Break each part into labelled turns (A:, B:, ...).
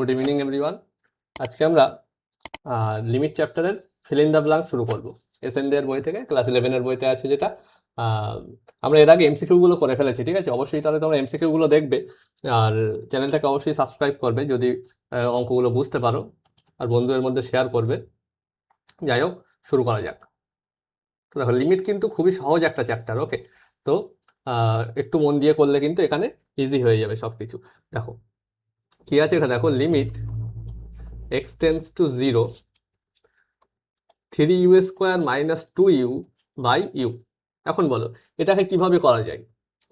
A: Good evening everyone. আজকে আমরা limit চ্যাপ্টারের ফিল ইন দ্য ব্ল্যাঙ্কস শুরু করব। এসএনডি এর বই থেকে, ক্লাস 11 এর বইতে আছে যেটা। আমরা এর আগে এমসিকিউ গুলো করে ফেলেছি, ঠিক আছে? অবশ্যই তাহলে তোমরা এমসিকিউ গুলো দেখবে আর চ্যানেলটাকে অবশ্যই সাবস্ক্রাইব করবে যদি অঙ্কগুলো বুঝতে পারো, আর বন্ধুদের মধ্যে শেয়ার করবে। যাই হোক, শুরু করা যাক। তো দেখো, লিমিট কিন্তু খুবই সহজ একটা চ্যাপ্টার। ওকে, তো একটু মন দিয়ে করলে কিন্তু এখানে ইজি হয়ে যাবে সব কিছু। দেখো কি আছে এটা, দেখো limit x tends to 0 3u square minus 2u by u. এখন বলো এটাকে কিভাবে করা যায়?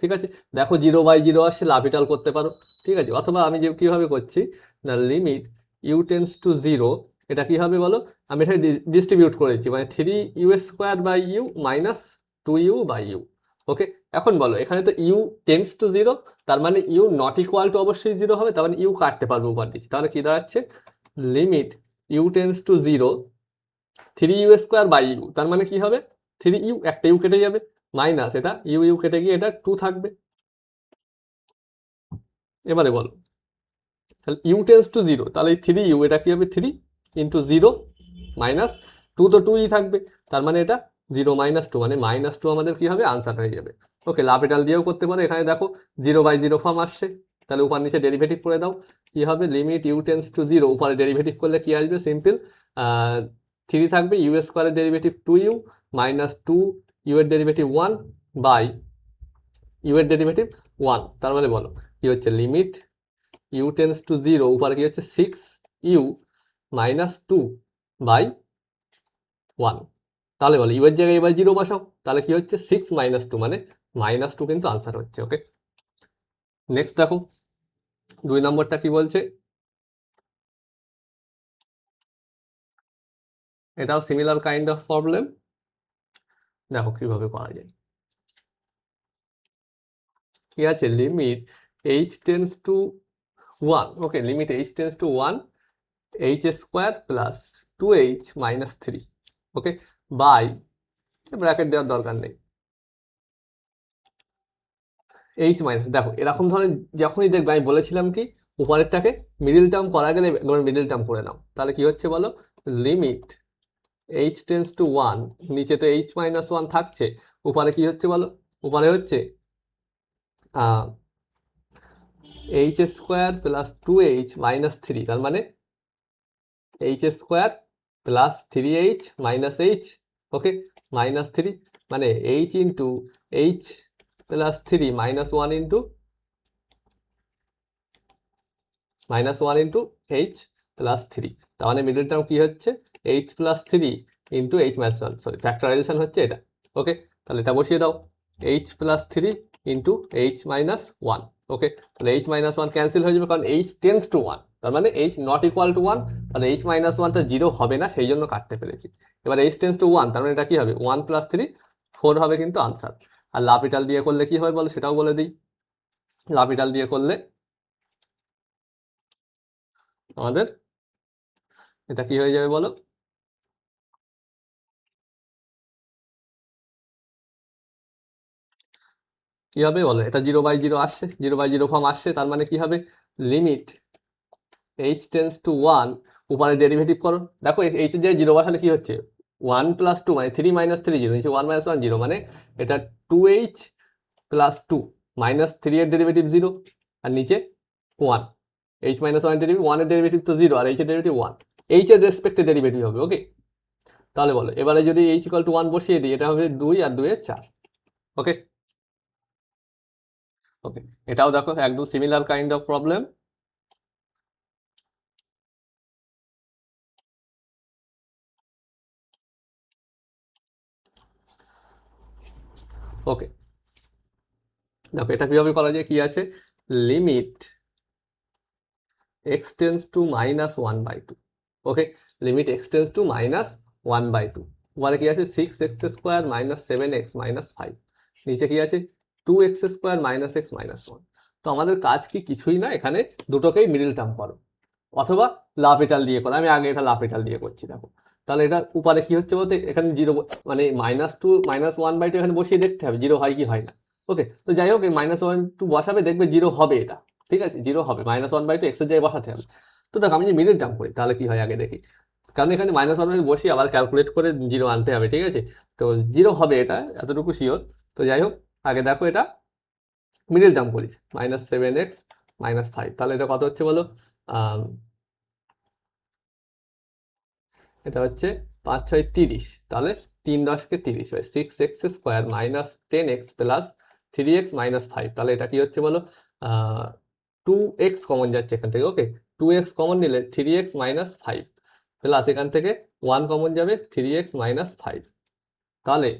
A: ঠিক আছে, দেখো 0/0 আসছে, লাভিটাল করতে পারো, ঠিক আছে? অথবা আমি যে কিভাবে করছি না, লিমিট ইউ টেন্স টু 0, এটা কি হবে বলো? আমি এটা ডিস্ট্রিবিউট করেছি, মানে 3u square by u minus 2u by u. Okay, এখন বলো এখানে তো ইউ টেন্স টু 0, তার মানে ইউ নট ইকুয়াল টু অবশ্যই 0 হবে, তার মানে ইউ কাটতে পারবো উপর দিচ্ছি, তাহলে কি দাঁড়াচ্ছে? Limit u tends to 0 3u square by u, তার মানে কি হবে? 3u, একটা ইউ কেটে যাবে, মাইনাস এটা ইউ ইউ কেটে গিয়ে এটা 2 থাকবে। এবারে বলো তাহলে ইউ টেন্স টু 0, তাহলে এই 3u এটা কি হবে? 3 ইন্টু 0 মাইনাস 2, তো 2ই থাকবে, তার মানে এটা 0 মাইনাস 2, মানে মাইনাস 2 আমাদের কি হবে? আনসার হয়ে যাবে। ওকে, লাভেটাল দিয়েও করতে পারো। এখানে দেখো 0/0 ফর্ম আসছে, তাহলে উপর নিচে ডেরিভেটিভ করে দাও। কি হবে? লিমিট ইউ টেন্স টু 0, উপরে ডেরিভেটিভ করলে কি আসবে? সিম্পল 3 থাকবে, ইউ স্কোয়ারের ডেরিভেটিভ 2u মাইনাস 2 ইউ এর ডেরিভেটিভ 1 বাই ইউ এর ডেরিভেটিভ 1। তার মানে বলো কি হচ্ছে? লিমিট ইউ টেন্স টু 0, উপরে কি হচ্ছে? 6u minus 2 by 1। তাহলে বলো ইউ এর জায়গায় এবার 0 বসাও, তাহলে কি হচ্ছে? 6 মাইনাস 2, মানে মাইনাস 2 কিন্তু আনসার হচ্ছে। ওকে, নেক্সট দেখো 2 নম্বরটা কি বলছে। এটাও সিমিলার কাইন্ড অফ প্রবলেম, দেখো কিভাবে করা যায়। কি আছে? Limit h tends to 1, okay, limit h tends to 1 h square plus 2h minus 3, okay, by, bracket দেওয়ার দরকার নেই, এইচ মাইনাস। দেখো এরকম ধরনের যখনই দেখবে, আমি বলেছিলাম কি উপরেরটাকে মিডিল টার্ম করা গেলে একবার মিডিল টার্ম করে নাও, তাহলে কি হচ্ছে বলো? লিমিট এইচ টেন্স টু 1, নিচে তো এইচ মাইনাস 1 থাকছে, উপরে কি হচ্ছে বলো? উপরে হচ্ছে H square plus 2h minus 3, তার মানে H square plus 3h minus h, ওকে, মাইনাস 3, মানে h into H plus 3 minus 1 into H plus 3, তার মানে মিডল টার্ম কি হচ্ছে? H plus 3 into H minus 1, sorry factorisation হচ্ছে এটা। ওকে, তাহলে এটা বসিয়ে দাও, H plus 3 into H minus 1। Okay, তাহলে এইচ মাইনাস 1 ক্যান্সেল হয়ে যাবে, কারণ এইচ টেন্স টু 1, তার মানে এইচ নট ইকুয়াল টু 1, তাহলে এইচ মাইনাস 1টা 0 হবে না, সেই জন্য কাটতে পেরেছি। এবার এইচ টেন্স টু 1, তার মানে এটা কি হবে? 1 প্লাস 3 4 হবে কিন্তু আনসার। আর লাপিটাল দিয়ে করলে কি হবে বলো? সেটাও বলে দিই। লাপিটাল দিয়ে করলে আমাদের এটা কি হয়ে যাবে বলো? কি হবে বলো? এটা 0/0 আসছে, 0/0 ফর্ম আসছে, তার মানে কি হবে? লিমিট এইচ টেন্স টু 1, উপরে ডেরিভেটিভ করো। দেখো এইচ এর জায়গায় 0 বসালে কি হচ্ছে? 1 প্লাস 2, মানে 3 মাইনাস 3 0, নিচে 1 মাইনাস 1 0, মানে এটা 2h প্লাস 2 মাইনাস 3 এর ডেরিভেটিভ 0, আর নিচে 1, h মাইনাস 1 এর ডেরিভেটিভ, 1 এর ডেরিভেটিভ তো 0, আর h এর ডেরিভেটিভ 1, h এর রেসপেক্টে ডেরিভেটিভ হবে। ওকে, তাহলে বলো এবারে যদি h ইকুয়াল টু 1 বসিয়ে দিই, এটা হবে 2 আর 2 এর 4। ওকে, ওকে, এটাও দেখো একদম সিমিলার কাইন্ড অফ প্রবলেম। ওকে, দেখো এটা কিভাবে করা যায়। কি আছে? Limit x tends two minus 1/2, ওকে, limit x tends two minus 1/2, উপরে কি আছে? 6x square minus 7x minus 5, নিচে কি আছে? 2x square minus x minus 1। তো আমাদের কাজ কি? কিছুই না, এখানে দুটোকেই মিডিল টার্ম করো, অথবা লাফেটাল দিয়ে করো। আমি আগে এটা লাফেটাল দিয়ে করছি। দেখো তাহলে এটা উপরে কি হচ্ছে বলতে, এখানে 0, মানে -2 -1/2 এখানে বসিয়ে দেখতে হবে 0 হয় কি হয় না। ওকে, তো যাই হোক এই -1 2 বসাবে, দেখবে 0 হবে এটা, ঠিক আছে? 0 হবে, -1/2 এক্স এর জায়গায় বসাতে হবে। তো দেখো আমি যে মিডিল টার্ম করি তাহলে কি হয় আগে দেখি, কারণ এখানে -1 আমি বসি আবার ক্যালকুলেট করে 0 আনতে হবে, ঠিক আছে? তো 0 হবে এটা এতটুকু শিওর। তো যাই হোক আগে দেখো এটা মিডিল টার্ম করি, -7x -5, তাহলে এটা কত হচ্ছে বলো? এটা হচ্ছে 5 6 30, তাহলে 3 10 কে 30 হয় 6x² -10x প্লাস 3x -5, তাহলে এটা কি হচ্ছে বলো? 2x কমন যাচ্ছে এখান থেকে, ওকে? 2x কমন নিলে 3x -5 প্লাস এখান থেকে 1 কমন যাবে 3x -5, তাহলে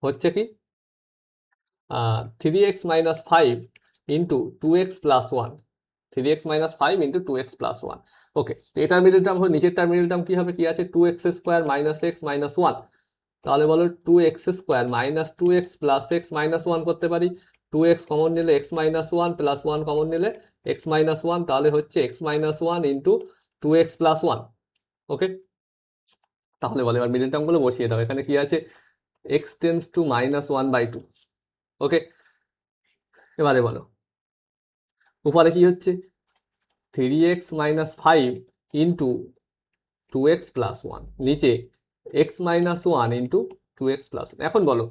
A: হচ্ছে কি 3x -5 into 2x plus 1, 3x -5 into 2x plus 1, okay? তো এটার মিডল টার্ম হলো, নিচেরটার মিডল টার্ম কি হবে? কি আছে? 2x² -x -1, তাহলে বলো 2x² -2x প্লাস x -1 করতে পারি, 2x কমন নিলে x -1 প্লাস 1 কমন নিলে x -1, তাহলে হচ্ছে x -1 into 2x plus 1, okay? তাহলে বলো এবার মিডল টার্মগুলো বসিয়ে দাও, এখানে কি আছে? x টেন্স টু -1/2, ওকে? এবারে বলো উপরে কি হচ্ছে? 3x -5 ইন্টু 2x প্লাস 1, নিচে x -1 ইন্টু 2x প্লাস 1। এখন বলো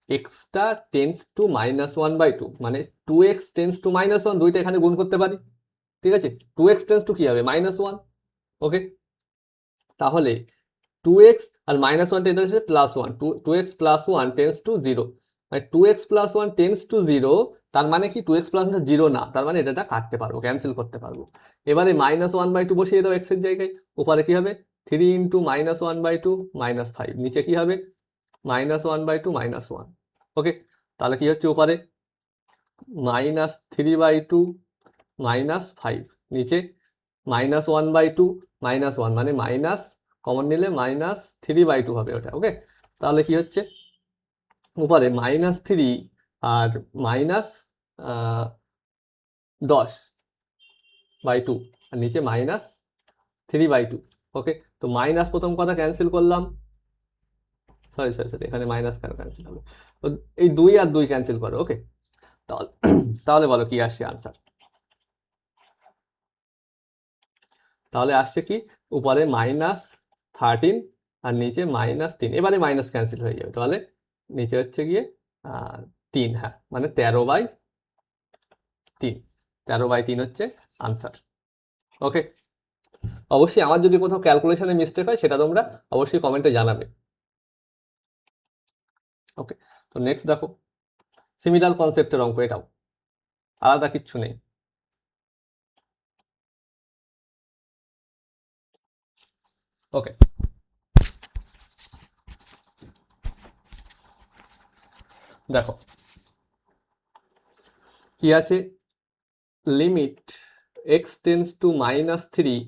A: এক্সটা টেন্স টু -1/2 মানে 2x টেন্স টু -1, দুইটা এখানে গুণ করতে পারি, ঠিক আছে? 2x টেন্স টু কি হবে? -1, ওকে? তাহলে 2x আর -1 টেন্স হচ্ছে +1, 2x প্লাস 1 টেন্স টু 0, মানে 2x প্লাস 1 টেন্স টু 0, তার মানে কি 2x প্লাস 1 0 না, তার মানে এটা কাটতে পারবো, ক্যান্সেল করতে পারবো। এবারে -1/2 বসিয়ে দাও x এর জায়গায়, উপরে কি হবে? 3 ইন্টু -1/2 -5, নিচে কি হবে? -1/2 -1, ওকে? তাহলে কি হচ্ছে উপরে? -3/2 -5, নিচে -1/2 -1 মানে মাইনাস কমন নিলে -3/2 হবে ওটা, ওকে? তাহলে কি হচ্ছে উপরে -3 আর -10/2 আর নিচে -3/2, ওকে? তো মাইনাস প্রথম কথা ক্যান্সেল করলাম, সরি সরি সরি, এখানে মাইনাস কেন ক্যান্সেল হবে? তো এই 2 আর 2 ক্যান্সেল করো, ওকে? তাহলে তাহলে বলো কি আসছে আনসার? তাহলে আসছে কি উপরে -13 আর নিচে -3, এবারে মাইনাস ক্যান্সেল হয়ে যাবে, তাহলে নিচে হচ্ছে গিয়ে 3, হ্যাঁ মানে 13/3, 13/3 হচ্ছে আনসার, ওকে? অবশ্যই আমার যদি কোথাও ক্যালকুলেশনে মিস্টেক হয় সেটা তোমরা অবশ্যই কমেন্টে জানাবে, ওকে? তো নেক্সট দেখো সিমিলার কনসেপ্টের অঙ্ক, এটাও আলাদা কিচ্ছু নেই, ওকে? দেখো কি আছে? Limit x tends two -3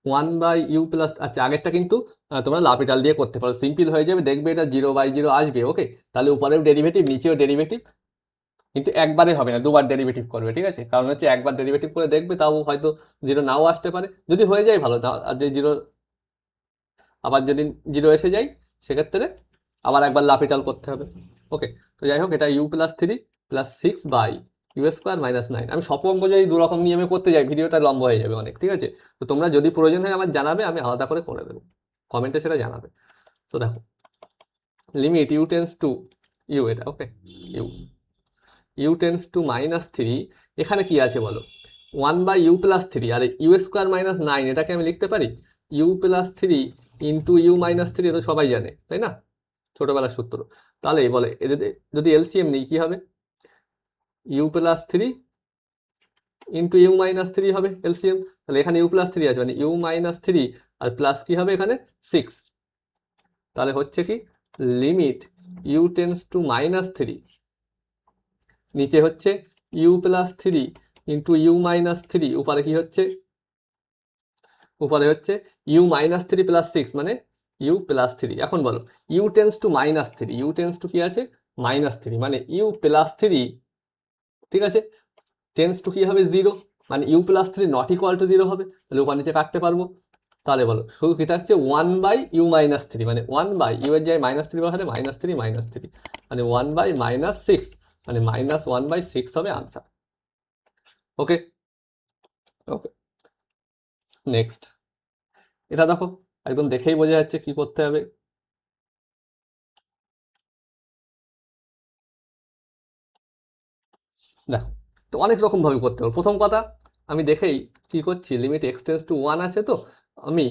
A: 1/u plus, আচ্ছা আগেরটা কিন্তু তোমরা লাপিটাল দিয়ে করতে পারো, সিম্পল হয়ে যাবে, দেখবে এটা 0/0 আসবে, ওকে? তাহলে উপরেও ডেরিভেটিভ নিচেও ডেরিভেটিভ, কিন্তু একবারে হবে না, দুবার ডেরিভেটিভ করবে, ঠিক আছে? কারণ হচ্ছে একবার ডেরিভেটিভ করে দেখবে তাও হয়তো 0 নাও আসতে পারে, যদি হয়ে যায় ভালো, আর যদি 0 আবার যদি 0 এসে যায় সেক্ষেত্রে আবার একবার লাপিটাল করতে হবে, ওকে? তো যাই হোক এটা u+3 + 6/u² -9, আমি সব অঙ্ক যদি দুরকম নিয়মে করতে যাই ভিডিওটা লম্বা হয়ে যাবে অনেক, ঠিক আছে? তো তোমরা যদি প্রয়োজন হয় আমার জানাবে, আমি আলাদা করে দেবো, কমেন্টে সেটা জানাবে। তো দেখো limit u tends to u, এটা ওকে, u টেন্স টু -3, এখানে কি আছে বলো? 1/u+3 আর u² -9, এটাকে আমি লিখতে পারি u+3 ইন্টু u-3, এটা সবাই জানে তাই না, ছোটবেলার সূত্র। তাহলে বলে যদি এলসিএম নিই কি হবে? u+3 ইন্টু u-3 হবে এলসিএম, তাহলে এখানে u+3 আছে মানে u-3 আর প্লাস কি হবে এখানে 6, তাহলে হচ্ছে কি লিমিট u টেন্স টু -3, নিচে হচ্ছে u+3 ইন্টু u-3, উপরে কি হচ্ছে? উপরে হচ্ছে u-3 প্লাস 6 মানে u+3। এখন বলো u tends to -3, u tense to কি আছে? -3 মানে u+3, ঠিক আছে? টেন্স টু কি হবে? 0, মানে u+3 নট ইকুয়াল টু 0 হবে, তাহলে উপর নিচে কাটতে পারবো। তাহলে বলো শুধু কি থাকছে 1/u-3, মানে 1/u এর জায়গায় -3 বসালে -3 -3, মানে 1/-6, মানে -1/6 হবে আনসার, ওকে? ওকে, নেক্সট এটা দেখো একদম দেখেই বোঝা যাচ্ছে কি করতে হবে। দেখো তো অনেক রকম ভাবে করতে হবে। প্রথম কথা আমি দেখেই কি করছি, লিমিট এক্স টেন্স টু 1 আছে, তো আমি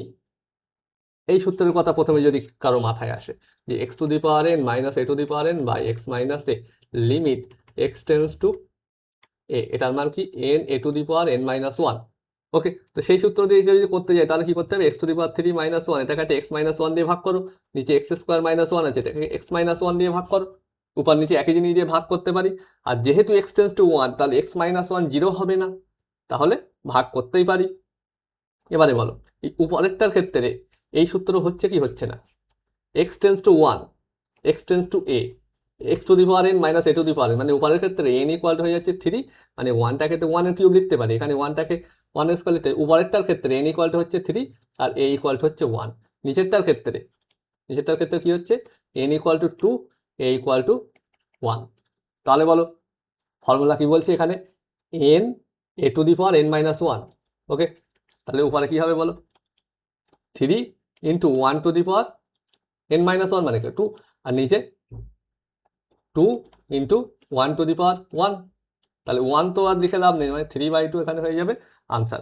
A: এই সূত্রের কথা প্রথমে যদি কারো মাথায় আসে যে x to the power n minus a to the power n by x minus a limit x tends to a, এটার মান কি n a to the power n minus 1। Okay, তো সেই সূত্র দিয়ে যদি করতে যাই তাহলে কি করতে হবে, x to the power 3 minus 1 এটাকে একটা এক্স মাইনাস 1 দিয়ে ভাগ করো, নিচে এক্স স্কোয়ার মাইনাস 1 আছে এটাকে এক্স মাইনাস 1 দিয়ে ভাগ করো, উপর নিচে একই জিনিস দিয়ে ভাগ করতে পারি। আর যেহেতু এক্স টেন্স টু 1 তাহলে এক্স মাইনাস 1 জিরো হবে না, তাহলে ভাগ করতেই পারি। এবারে বলো এই উপরেরটার ক্ষেত্রে এই সূত্র হচ্ছে কি হচ্ছে না, x tends to 1 x tends to A x to the power n minus a to the power N, মানে উপরের ক্ষেত্রে এন ইকুয়াল হয়ে যাচ্ছে 3, মানে ওয়ানটাকে তো 1 এর কিউব লিখতে পারি, এখানে ওয়ানটাকে 1 এর স্কোয়ার লিখতে, উপরেরটার ক্ষেত্রে এন ইকুয়াল হচ্ছে 3 আর এ ইকুয়াল হচ্ছে 1। নিচেরটার ক্ষেত্রে কি হচ্ছে, N equal to 2 A equal to 1। তাহলে বলো ফর্মুলা কি বলছে এখানে, N a to the power n minus 1। Okay, তাহলে উপরে কি হবে বলো, 3 into 1 to the power n minus 1 মানে 2, আর নিচে 2 ইন্টু 1 টু দি পাওয়ার 1। তাহলে 1 তো আর লিখে লাভ নেই, মানে 3/2 এখানে হয়ে যাবে আনসার।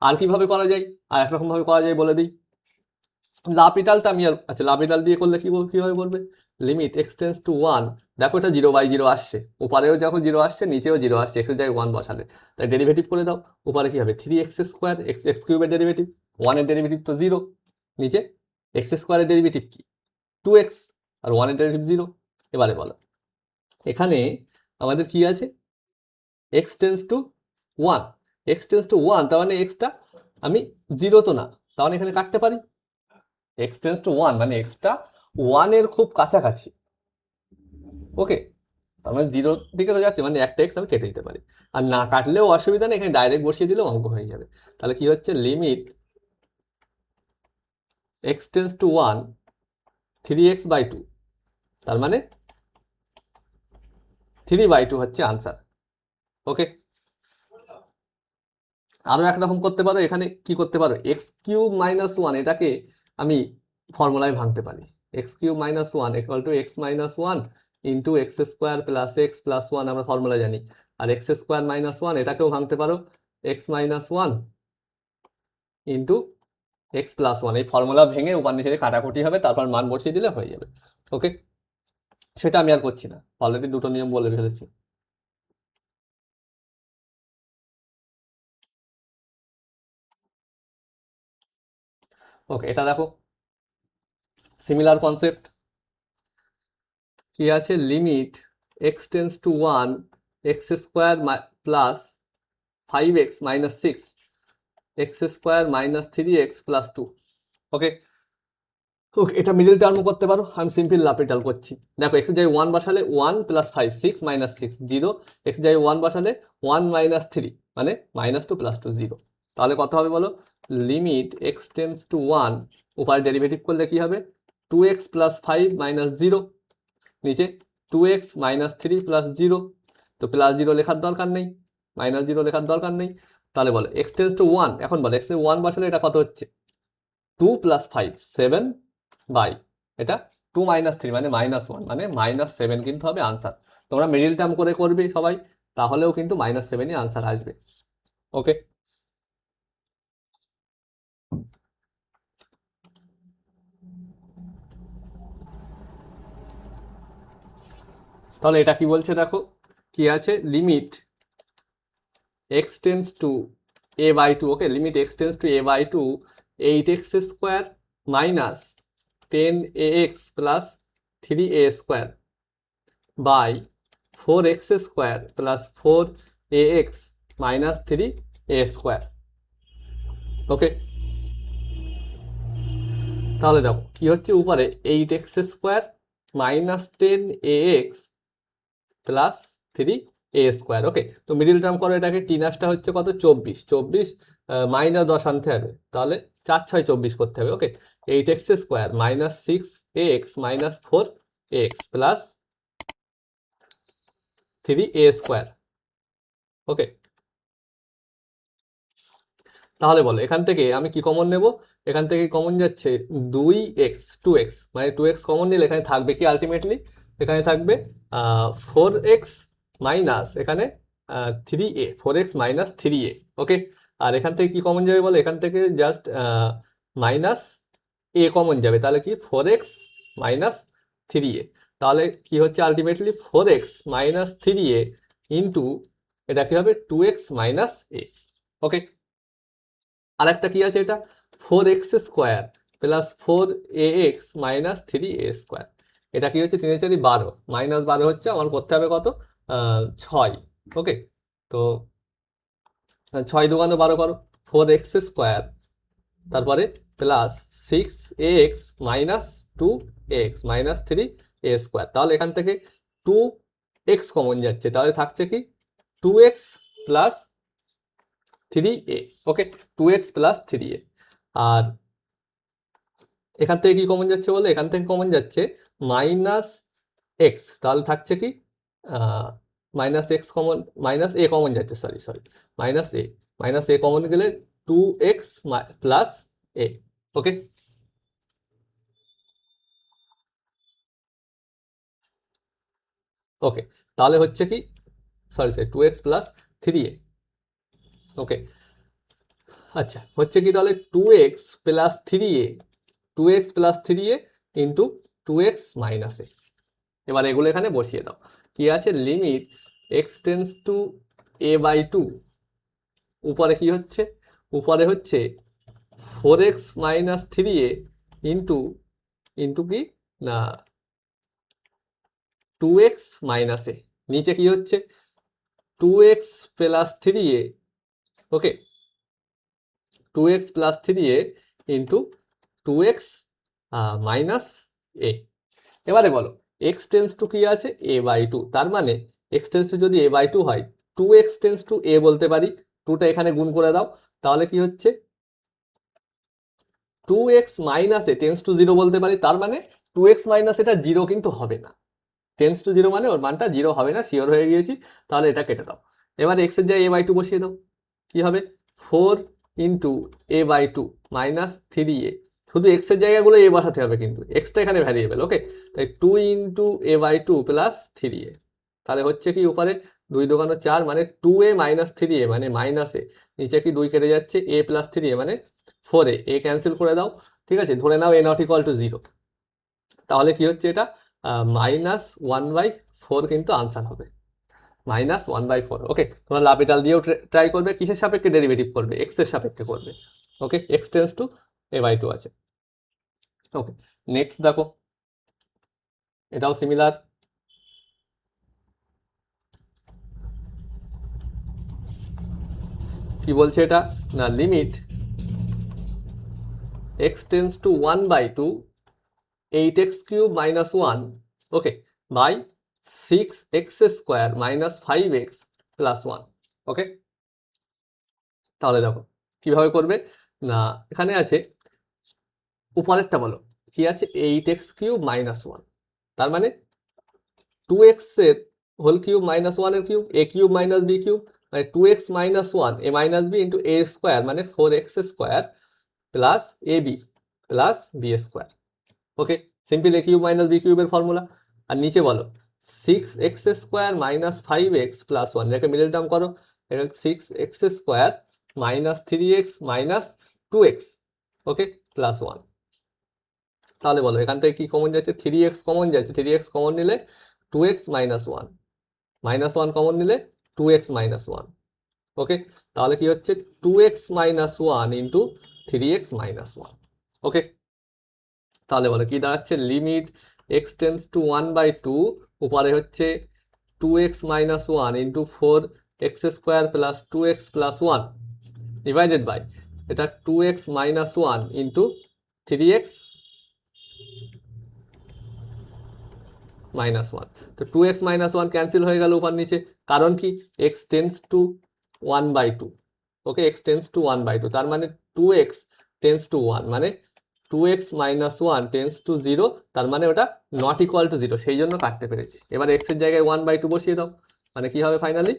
A: আর কিভাবে করা যায়, আর একরকম ভাবে করা যায় বলে দিই। লাপিটালটা আমি আর আচ্ছা লাপিটাল দিয়ে করলে কিভাবে বলবে, লিমিট এক্স টেন্স টু 1, দেখো এটা 0/0 আসছে, উপরেও যখন 0 আসছে নিচেও 0 আসছে, এক্সের জায়গায় 1 বসালে, তাই ডেরিভেটিভ করে দাও। উপরে কি হবে 3x স্কোয়ার, এক্স কিউবের ডেরিভেটিভ, 1 এর ডেরিভেটিভ তো 0, নিচে এক্স স্কোয়ারের ডেরিভেটিভ কি 2x, আর 1 এর ডেরিভেটিভ 0। এবারে বলো এখানে আমাদের কি আছে, x tends to 1, x tends to 1 তার মানে এক্সটা আমি 0 তো না, তাহলে এখানে কাটতে পারি, এক্স টেন্স টু 1 মানে এক্সটা 1 এর খুব কাছাকাছি। ওকে, তার মানে 0 দিকে তো যাচ্ছে, মানে একটা এক্স আমি কেটে দিতে পারি, আর না কাটলেও অসুবিধা নেই, এখানে ডাইরেক্ট বসিয়ে দিলেও অঙ্ক হয়ে যাবে। তাহলে কি হচ্ছে, limit x tends to 1 3x/2, তার মানে 3/2 হচ্ছে আনসার। ওকে, আরো একরকম করতে পারো, এখানে কি করতে পারো, এক্স কিউব মাইনাস 1 এটাকে আমি ফর্মুলায় ভাঙতে পারি, x cube minus 1 equal to x minus 1 into x square plus x plus 1 আমরা ফর্মুলা জানি। আর এক্স স্কোয়ার মাইনাস 1 এটাকেও ভাঙতে পারো, x minus 1 into x plus 1, এই ফর্মুলা ভেঙে উপর নিচে কাটাকুটি হবে, তারপর মান বসিয়ে দিলে হয়ে যাবে। ওকে, সেটা আমি আর করছি না, অলরেডি দুটো নিয়ম বলে ফেলেছি। ওকে, এটা দেখো সিমিলার কনসেপ্ট, কি আছে, limit x tends to 1 x square plus 5x minus 6 x square minus 3x plus 2। ওকে, ওকে এটা মিডল টার্মও করতে পারো, আমি সিম্পল লাপিটাল করছি। দেখো এক্স জায়গায় 1 বসালে 1 প্লাস 5 6 মাইনাস 6 0, এক্স জায়গায় 1 বসালে 1 মাইনাস 3 মানে মাইনাস 2 প্লাস 2 0। তাহলে কত হবে বলো, লিমিট এক্স টেন্স টু 1, উপরে ডেরিভেটিভ করলে কি হবে 2x প্লাস 5 মাইনাস 0, নিচে 2x মাইনাস 3 প্লাস 0, তো প্লাস 0 লেখার দরকার নেই, মাইনাস 0 লেখার দরকার নেই। তাহলে বলো এক্স টেন্স টু 1, এখন বলো এক্স 1 বসালে এটা কত হচ্ছে 2 প্লাস 5 7 বাই এটা 2 মাইনাস 3 মানে মাইনাস 1 মানে মাইনাস 7 কিন্তু হবে আনসার। তোমরা মিডিল টার্ম করে করবে সবাই, তাহলেও কিন্তু মাইনাস 7ই আনসার আসবে। ওকে, তাহলে এটা কি বলছে দেখো, কি আছে, limit x tends to a/2, okay limit x tends to a/2 8x square minus 10ax plus 3a square by 4x square plus 4ax minus 3a square. Okay, তাহলে দেখো কি হচ্ছে, উপরে 8x square minus 10ax plus 3a square. Okay, তো middle term করো এটাকে, 3 হচ্ছে কত 24, 24 মাইনাস 10 আনতে হবে, তাহলে 4 6 24 করতে হবে। Okay, 8x square minus 6ax minus 4ax plus 3a square. Okay, তাহলে বলো এখান থেকে আমি কি কমন নেব, এখান থেকে কমন যাচ্ছে 2x 2x, মানে 2x কমন নিলে এখানে থাকবে কি আলটিমেটলি, এখানে থাকবে 4x মাইনাস এখানে 3a, 4x মাইনাস 3a। ওকে, আর এখান থেকে কি কমন যাবে বলো, এখান থেকে জাস্ট মাইনাস a কমন যাবে, তাহলে কি 4x মাইনাস 3a। তাহলে কি হচ্ছে ultimately 4x minus 3a into এটা কি হবে 2x মাইনাস a। ওকে, আর একটা কি আছে, এটা 4x square plus 4ax minus 3a square. এটা কি হচ্ছে 3 4 12, মাইনাস 12 হচ্ছে আমার করতে হবে কত, 6। ওকে, তো 6 দুগুণ 12 করো, 4x স্কোয়ার তারপরে plus 6ax minus 2ax minus 3a square. তাহলে এখান থেকে 2x কমন যাচ্ছে, তাহলে থাকছে কি 2x plus 3a। Okay, 2x plus 3a। আর এখান থেকে কি কমন যাচ্ছে বলে, এখান থেকে কমন যাচ্ছে মাইনাস এক্স, তাহলে থাকছে কি minus x common, minus a common যাচ্ছে, sorry sorry, minus a common গেলে 2x প্লাস এ। ওকে, ওকে, তাহলে হচ্ছে কি, sorry sorry, 2x plus 3a। ওকে, আচ্ছা হচ্ছে কি তাহলে 2x plus 3a, 2x plus 3a into 2x minus a. এবার এগুলো এখানে বসিয়ে দাও, কি আছে limit x tends to a by 2, উপরে কি হচ্ছে, উপরে হচ্ছে 4x minus 3a into into কি না 2x মাইনাস এ, নিচে কি হচ্ছে 2x plus 3a। Okay, 2x plus 3a into 2x minus a. এবারে বলো এক্স টেন্স টু কি আছে a বাই 2, তার মানে এক্স টেন্স টু যদি a বাই 2 হয় 2x টেন্স টু a বলতে পারি, 2টা এখানে গুণ করে দাও, তাহলে কি হচ্ছে 2x minus A tense to 0 বলতে পারি, তার মানে 2x মাইনাস এটা 0 কিন্তু হবে না, টেন্স টু 0 মানে ওর মানটা 0 হবে না, শিওর হয়ে গিয়েছি। তাহলে এটা কেটে দাও, এবার এক্স এর জায়গায় a বাই 2 বসিয়ে দাও, কি হবে 4 into a by 2 minus 3a, শুধু এক্স এর জায়গাগুলো a বসাতে হবে, কিন্তু এক্সটা এখানে ভ্যারিয়েবল। ওকে, তাই 2 into a by 2 plus 3a, তাহলে হচ্ছে কি উপরে 2 দুগুণ 4 মানে 2a মাইনাস 3a মানে মাইনাস এ, নিচে কি 2 কেটে যাচ্ছে a প্লাস 3a মানে 4a, এ ক্যান্সেল করে দাও। ঠিক আছে, ধরে নাও a নট ইকুয়াল টু 0, তাহলে কি হচ্ছে এটা -1/4 কিন্তু আনসার হবে, -1/4। ওকে, তোমরা লাপিটাল দিয়েও ট্রাই করবে, কিসের সাপেক্ষে ডেরিভেটিভ করবে, এক্স এর সাপেক্ষে করবে। Okay, x tends to a by 2 আছে। ওকে, নেক্সট দেখো, এটাও সিমিলার। কি বলছে এটা না, limit x tends to 1/2 8x cube minus 1, okay, by 6x square minus 5x plus 1। Okay, তাহলে দেখো কিভাবে করবে না, এখানে আছে উপরেরটা বলো কি আছে 8x কিউব মাইনাস 1, তার মানে 2x এর হোল কিউব মাইনাস 1 এর cube, a cube minus b cube, মানে 2x minus 1 a minus b into a square মানে 4x square plus ab plus b square. Okay, simple a cube minus b কিউবের formula. আর নিচে বলো 6x square minus 5x plus 1, এটাকে middle term করো, এটা 6x square minus 3x minus 2x, ওকে, plus 1। তাহলে বলো এখান থেকে কি কমন যাচ্ছে, 3x কমন যাচ্ছে, 3x কমন নিলে 2x মাইনাস 1, মাইনাস 1 কমন নিলে 2x মাইনাস 1। ওকে, তাহলে কি হচ্ছে 2x minus 1 into 3x minus 1। Okay, তাহলে বলো কি দাঁড়াচ্ছে, লিমিট এক্স টেন্স টু 1/2, উপরে হচ্ছে 2x minus 1 into 4x square plus 2x plus 1 divided by এটা 2x minus 1 into 3x minus 1। তো 2x মাইনাস 1 ক্যান্সেল হয়ে গেল উপর নিচে, কারণ কি x tends to 1/2। Okay, x tends to 1/2, তার মানে 2x টেন্স টু 1 মানে 2x মাইনাস 1 টেন্স টু 0, তার মানে ওটা নট ইকুয়াল টু 0, সেই জন্য কাটতে পেরেছি। এবার x এর জায়গায় 1/2 বসিয়ে দাও, মানে কি হবে ফাইনালি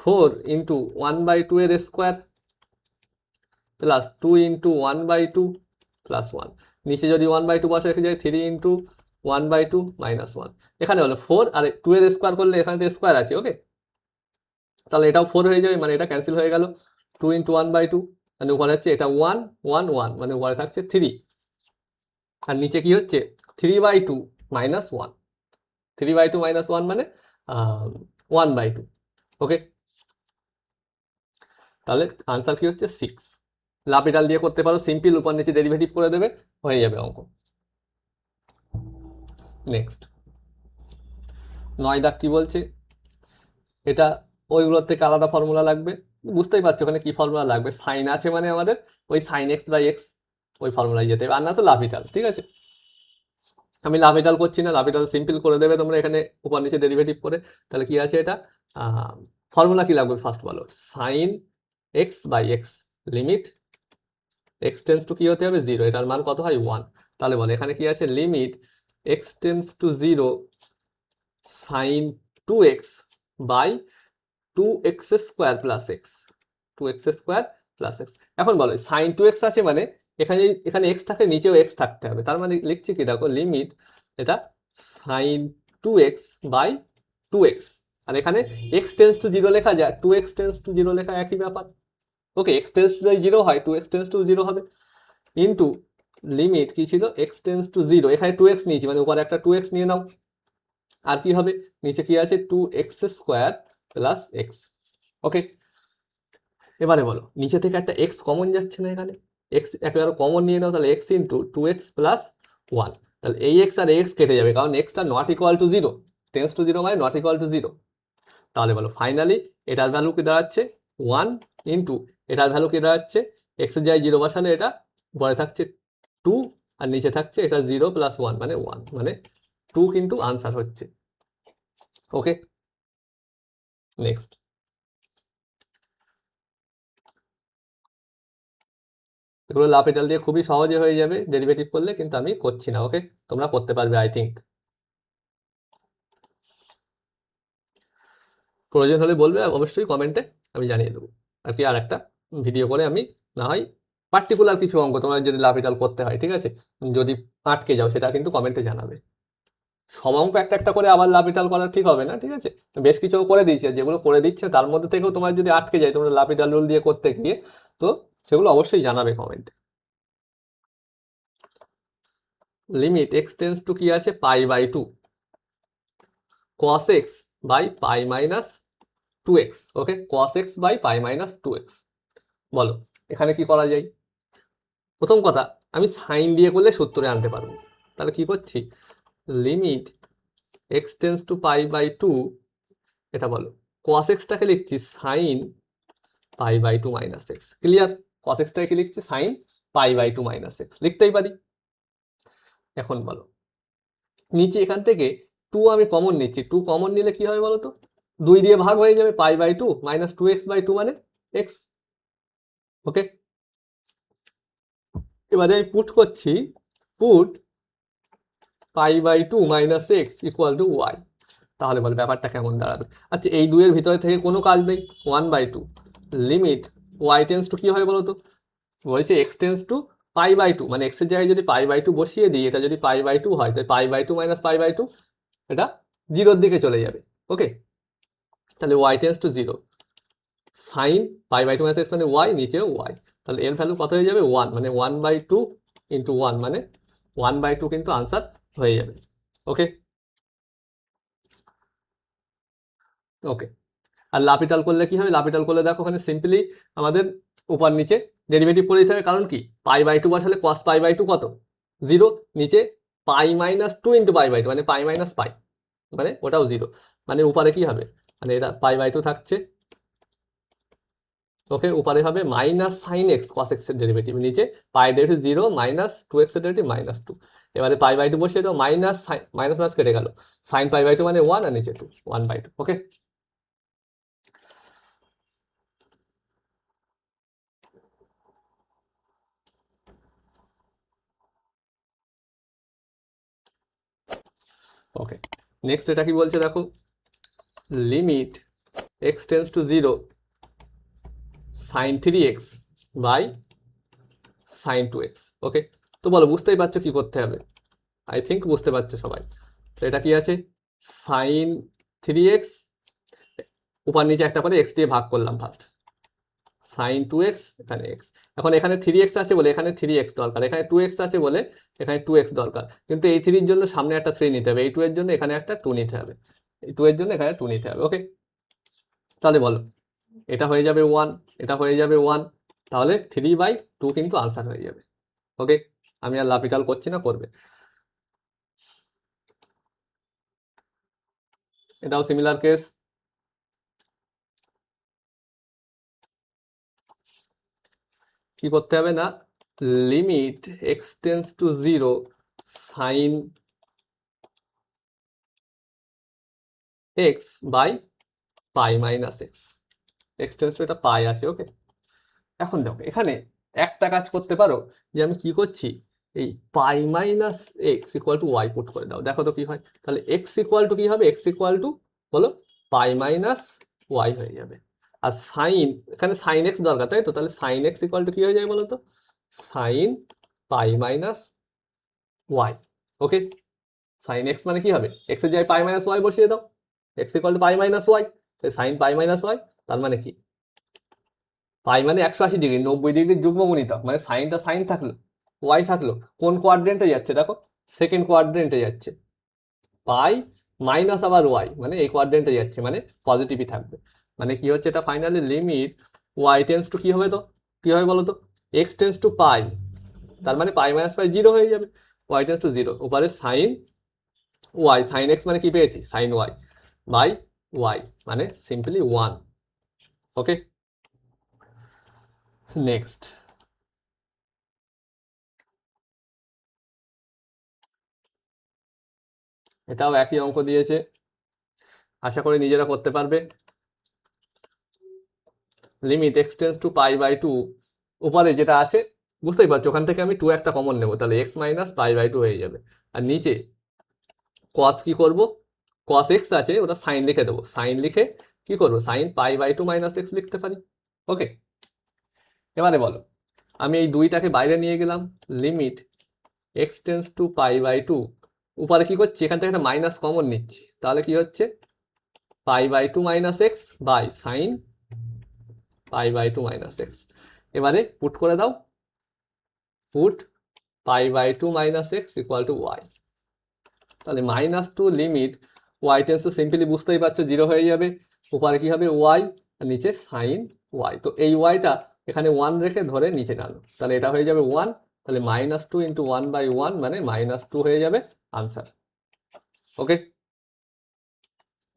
A: 4 ইন্টু 1/2 এর স্কোয়ার প্লাস 2 ইন্টু 1/2 প্লাস 1, নিচে যদি 1/2 বসে রেখে যায় 3 ইন্টু 1/2 মাইনাস 1, এখানে হলো 4 আর 2 এর স্কোয়ার করলে এখানে তো স্কোয়ার আছে, ওকে, তাহলে এটাও 4 হয়ে যাবে, মানে এটা ক্যান্সেল হয়ে গেল। 2 ইন্টু 1/2 মানে উপরে হচ্ছে এটা 1 1 1, মানে উপরে থাকছে 3, আর নিচে কি হচ্ছে 3/2 মাইনাস 1, 3/2 মাইনাস 1 মানে 1/2, ওকে, তাহলে আনসার কি হচ্ছে 6। লাপিটাল দিয়ে করতে পারো, সিম্পল, উপর নিচে ডেরিভেটিভ করে দেবে, হয়ে যাবে অঙ্ক। নেক্সট 9 দাগ কি বলছে, এটা ওইগুলোর থেকে আলাদা ফর্মুলা লাগবে, বুঝতেই পারছো ওখানে কি ফর্মুলা লাগবে, সাইন আছে মানে আমাদের ওই সাইন এক্স বাই এক্স ওই ফর্মুলায় যেতে হবে, আর না তো লাপিটাল, ঠিক আছে। আমি লাপিটাল করছি না, লাপিটাল সিম্পল করে দেবে তোমরা এখানে উপর নিচে ডেরিভেটিভ করে। তাহলে কি আছে এটা, ফর্মুলা কি লাগবে ফার্স্ট বলো, sine x by x limit x tends to কি হতে হবে 0, এটার মান কত হয় 1। তাহলে বলো এখানে কি আছে, limit x tends to 0 sine 2x by 2x square plus x, 2x square plus x. এখন বলো সাইন 2x আছে মানে এখানে এখানে এক্স থাকে, নিচেও এক্স থাকতে হবে, তার মানে লিখছি কি দেখো, লিমিট এটা সাইন 2x বাই 2x, আর এখানে x টেন্স টু 0 লেখা যায়, 2x টেন্স টু 0 লেখা একই ব্যাপার, ওকে, x টেন্স টু যদি 0 হয় 2x টেন্স টু 0 হবে, ইন্টু লিমিট কি ছিল x টেন্স টু 0, এখানে 2x নিয়েছি মানে উপরে একটা 2x নিয়ে নাও, আর কি হবে নিচে কি আছে 2x স্কোয়ার প্লাস এক্স, ওকে। এবারে বলো নিচে থেকে একটা x কমন যাচ্ছে না, এখানে x একেবারে কমন নিয়ে নাও, তাহলে x ইন্টু 2x প্লাস 1, তাহলে এই x আর x কেটে যাবে, কারণ x টা not equal to 0, tense to 0 মানে নট ইকুয়াল টু 0। তাহলে বলো ফাইনালি এটার ভ্যালু কি দাঁড়াচ্ছে 1 ইন্টু এটার ভ্যালু কি দাঁড়াচ্ছে, x এর জায়গায় 0 বসালে এটা পরে থাকছে 2, আর নিচে থাকছে এটা 0 প্লাস 1 মানে 1, মানে 2 কিন্তু আনসার হচ্ছে, ওকে। নেক্সট এগুলো লাপিটাল দিয়ে খুবই সহজে হয়ে যাবে ডেরিভেটিভ করলে, কিন্তু আমি করছি না, ওকে, তোমরা করতে পারবে আই থিঙ্ক। প্রয়োজন হলে বলবে অবশ্যই কমেন্টে, আমি জানিয়ে দেবো আর কি, আর একটা ভিডিও করে আমি না হয় পার্টিকুলার কিছু অঙ্ক তোমরা যদি লাপিটাল করতে হয়, ঠিক আছে, যদি আটকে যাও সেটা কিন্তু কমেন্টে জানাবে। সব অঙ্ক একটা একটা করে আবার লাপিটাল করা ঠিক হবে না, ঠিক আছে, বেশ কিছু করে দিয়েছে, যেগুলো করে দিচ্ছে তার মধ্যে থেকেও তোমার যদি আটকে যায় তোমরা লাপিটাল রুল দিয়ে করতে গিয়ে, তো সেগুলো অবশ্যই জানাবে কমেন্টে। লিমিট এক্স টেন্স টু কি আছে π/2 cos x by pi minus 2x, okay, cos x by pi minus 2x। বলো এখানে কি করা যায়, প্রথম কথা আমি সাইন দিয়ে করলে সূত্রে আনতে পারবো, তাহলে কি করছি, লিমিট এক্স টেন্স টু π/2, এটা বলো cos x টাকে লিখছি sine π/2 minus x, clear, cos x টাকে কি লিখছি সাইন π/2 মাইনাস এক্স লিখতেই পারি। এখন বলো নিচে এখান থেকে 2 আমি কমন নিচ্ছি, 2 কমন নিলে কি হবে বলো তো, 2 দিয়ে ভাগ হয়ে যাবে, π/2 মাইনাস 2x/2 মানে x, ওকে। এবারে আমি পুট করছি, put π/2 minus x equal to y, তাহলে বল ব্যাপারটা কেমন দাঁড়াবে। আচ্ছা এই 2 এর ভিতরে থেকে কোনো কাজ নেই, 1/2 লিমিট ওয়াই টেন্স টু কি হয় বলো তো, বলছে এক্স টেন্স টু π/2, মানে এক্স এর জায়গায় যদি π/2 বসিয়ে দিই, এটা যদি π/2 হয় তাহলে π/2 মাইনাস π/2 এটা 0-র দিকে চলে যাবে, ওকে, তাহলে y tends to 0, sine π/2 minus x মানে ওয়াই, নিচেও ওয়াই, তাহলে এর ভ্যালু কত হয়ে যাবে 1, মানে 1/2 ইন্টু 1 মানে 1/2 কিন্তু আনসার হয়ে যাবে, ওকে। ওকে, আর লাপিটাল করলে কি হবে, লাপিটাল করলে দেখো ওখানে সিম্পলি আমাদের উপর নিচে ডেরিভেটিভ করে দিতে হবে, কারণ কি π/2 বসালে cos π/2 কত 0, নিচে পাই মাইনাস 2 ইন্টু π/2 মানে পাই মাইনাস পাই, মানে ওটাও 0, মানে উপরে কি হবে, মানে এটা π/2 থাকছে, ওকে, উপরে হবে minus sine x cos x এর ডেরিভেটিভ, নিচে পাই ডেরিভেটিভ 0 মাইনাস 2x এর ডেরিভেটিভ -2, এবারে π/2 বসিয়ে দাও, মাইনাস মাইনাস মাইনাস কেটে গেল, সাইন π/2 মানে 1 আর নিচে 2 1/2, ওকে। ওকে, নেক্সট এটা কি বলছে দেখো, limit x tends to 0 sine 3x by sine 2x। Okay, তো বলো বুঝতেই পারছো কি করতে হবে, আই থিঙ্ক বুঝতে পারছো সবাই। তো এটা কি আছে, সাইন 3x, উপর নিচে একটা করে x দিয়ে ভাগ করলাম ফার্স্ট, সাইন 2x, এখানে x। এখন এখানে 3x আছে বলে এখানে 3x দরকার, এখানে 2x আছে বলে এখানে 2x দরকার, কিন্তু এই 3 এর জন্য সামনে একটা 3 নিতে হবে, এই 2 এর জন্য এখানে একটা 2 নিতে হবে, এই 2 এর জন্য এখানে 2 নিতে হবে। ওকে, তাহলে বলো এটা হয়ে যাবে 1, এটা হয়ে যাবে 1, তাহলে 3/2 কিন্তু আনসার হয়ে যাবে। ওকে, আমি আর লাপিটাল করছি না, করবে। এটাও সিমিলার কেস, কি করতে হবে না, limit x tends to 0 sine x by pi minus x, x tends to এটা পাই আছে। ওকে, এখন দেখো এখানে একটা কাজ করতে পারো, যে আমি কি করছি, এই pi minus x equal to y put করে দাও, দেখো তো কি হয়। তাহলে এক্স ইকুয়াল টু কি হবে, এক্স ইকুয়াল টু বলো পাই মাইনাস ওয়াই হয়ে যাবে। আর সাইন, এখানে সাইন এক্স দরকার তাই তো, তাহলে সাইন এক্স ইকুয়াল টু কি হয়ে যায় বলো তো, সাইন পাই মাইনাস ওয়াই। ওকে, সাইন এক্স মানে কি হবে, এক্স এর জায়গায় পাই মাইনাস ওয়াই বসিয়ে দাও, x equal to pi minus y, sine pi minus y, তার মানে কি, পাই মানে 180 ডিগ্রি, 90 ডিগ্রির যুগ্মগুণিতক, মানে সাইনটা সাইন থাকলো, ওয়াই থাকলো, কোন কোয়াড্রেন্টে যাচ্ছে দেখো, সেকেন্ড কোয়াড্রেন্টে যাচ্ছে, পাই মাইনাস আবার ওয়াই মানে এই কোয়াড্রেন্টে যাচ্ছে, মানে পজিটিভই থাকবে। মানে কি হচ্ছে এটা finally, limit y tends to কি হবে, তো কি হবে বলো তো, এক্স টেন্স টু পাই, তার মানে পাই মাইনাস পাই 0 হয়ে যাবে, ওয়াই টেন্স টু 0, উপরে সাইন ওয়াই, সাইন এক্স মানে কি পেয়েছি, সাইন ওয়াই বাই ওয়াই, মানে সিম্পলি 1। ওকে, নেক্সট, এটাও একই অঙ্ক দিয়েছে, আশা করি নিজেরা করতে পারবে। লিমিট এক্স টেন্স টু পাই/2, উপরে যেটা আছে বুঝতেই পারছো, ওখান থেকে আমি 2 একটা কমন নেবো, তাহলে এক্স মাইনাস পাই/2 হয়ে যাবে। আর নিচে কস কি করব, কস এক্স আছে ওটা সাইন লিখে দেবো, সাইন লিখে কি করবো, সাইন পাই/2 মাইনাস এক্স লিখতে পারি। ওকে, এবারে বলো, আমি এই 2টাকে বাইরে নিয়ে গেলাম, লিমিট এক্স টেন্স টু পাই/2, উপরে কি করছি, এখান থেকে একটা মাইনাস কমন নিচ্ছি, তাহলে কি হচ্ছে, pi minus x by sine pi minus x. এবারে পুট করে দাও, put pi minus x equal to y, তাহলে -2 limit y tends to, simply বুঝতেই পারছো 0 হয়ে যাবে, উপরে কি হবে ওয়াই আর নিচে সাইন ওয়াই, তো এই ওয়াইটা এখানে 1 রেখে ধরে নিচে টানো, তাহলে এটা হয়ে যাবে 1, তাহলে -2 ইন্টু 1/1 মানে -2 হয়ে যাবে আনসার। ওকে,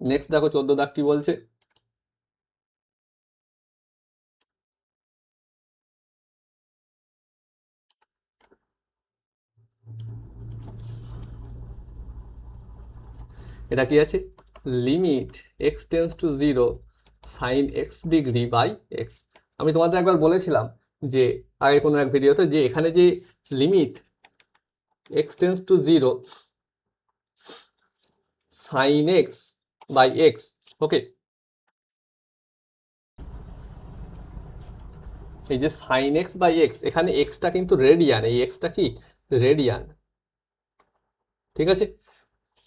A: নেক্সট দেখো 14 দাগ কি বলছে, এটা কি আছে, limit x tends to 0 sine x degree by x. আমি তোমাদের একবার বলেছিলাম যে আগে কোনো এক ভিডিওতে, যে এখানে যে limit x tends to 0 sine x by x, okay, এই যে সাইন এক্স বাই এক্স, এখানে এক্সটা কিন্তু রেডিয়ান, এই এক্সটা কি রেডিয়ান, ঠিক আছে,